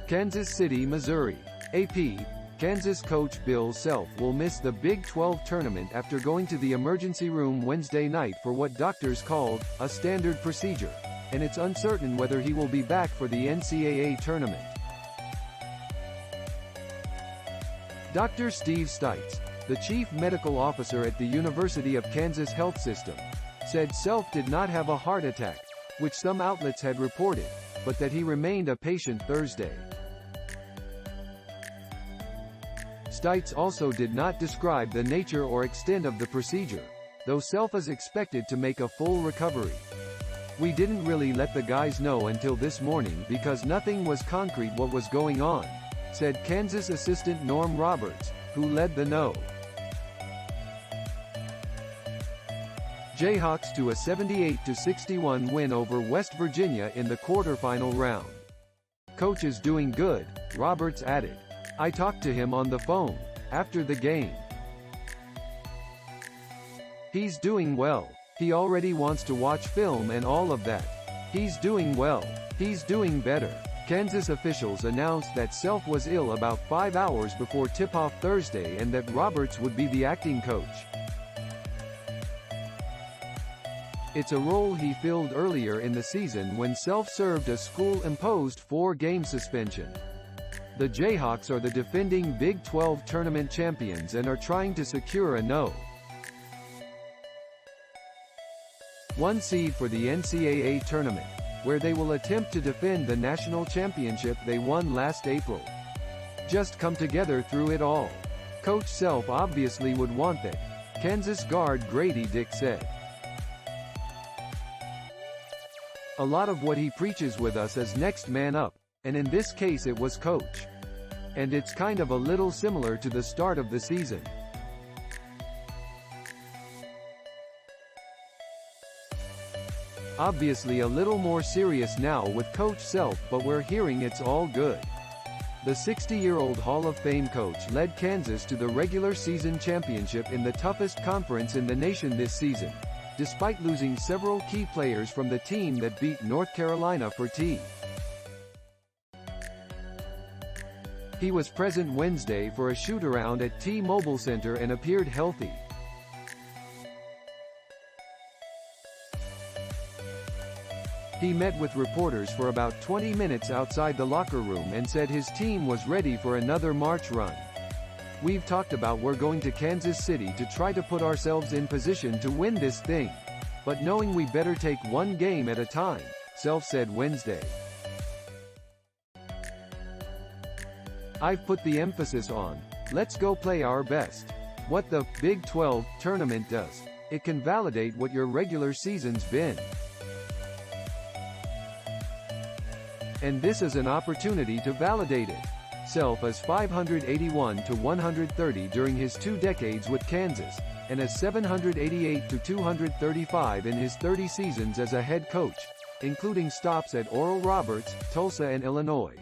Kansas City, Missouri. AP, Kansas coach Bill Self will miss the Big 12 tournament after going to the emergency room Wednesday night for what doctors called a standard procedure, and it's uncertain whether he will be back for the NCAA tournament. Dr. Steve Stites, the chief medical officer at the University of Kansas Health System, said Self did not have a heart attack, which some outlets had reported, but that he remained a patient Thursday. Stites also did not describe the nature or extent of the procedure, though Self is expected to make a full recovery. "We didn't really let the guys know until this morning because nothing was concrete what was going on," said Kansas assistant Norm Roberts, who led the No. Jayhawks to a 78-61 win over West Virginia in the quarterfinal round. "Coach is doing good," Roberts added. "I talked to him on the phone after the game. He's doing well. He already wants to watch film and all of that. He's doing well. He's doing better." Kansas officials announced that Self was ill about 5 hours before tip-off Thursday and that Roberts would be the acting coach. It's a role he filled earlier in the season when Self served a school-imposed 4-game suspension. The Jayhawks are the defending Big 12 tournament champions and are trying to secure a No. 1 seed for the NCAA tournament, where they will attempt to defend the national championship they won last April. "Just come together through it all. Coach Self obviously would want that," Kansas guard Gradey Dick said. "A lot of what he preaches with us is next man up, and in this case it was coach. And it's kind of a little similar to the start of the season. Obviously a little more serious now with Coach Self, but we're hearing it's all good." The 60-year-old Hall of Fame coach led Kansas to the regular season championship in the toughest conference in the nation this season, despite losing several key players from the team that beat North Carolina for T. He was present Wednesday for a shootaround at T-Mobile Center and appeared healthy. He met with reporters for about 20 minutes outside the locker room and said his team was ready for another March run. "We've talked about we're going to Kansas City to try to put ourselves in position to win this thing, but knowing we better take one game at a time," Self said Wednesday. "I've put the emphasis on, let's go play our best. What the Big 12 tournament does, it can validate what your regular season's been. And this is an opportunity to validate it." Self is 581-130 during his 2 decades with Kansas, and is 788-235 in his 30 seasons as a head coach, including stops at Oral Roberts, Tulsa and Illinois.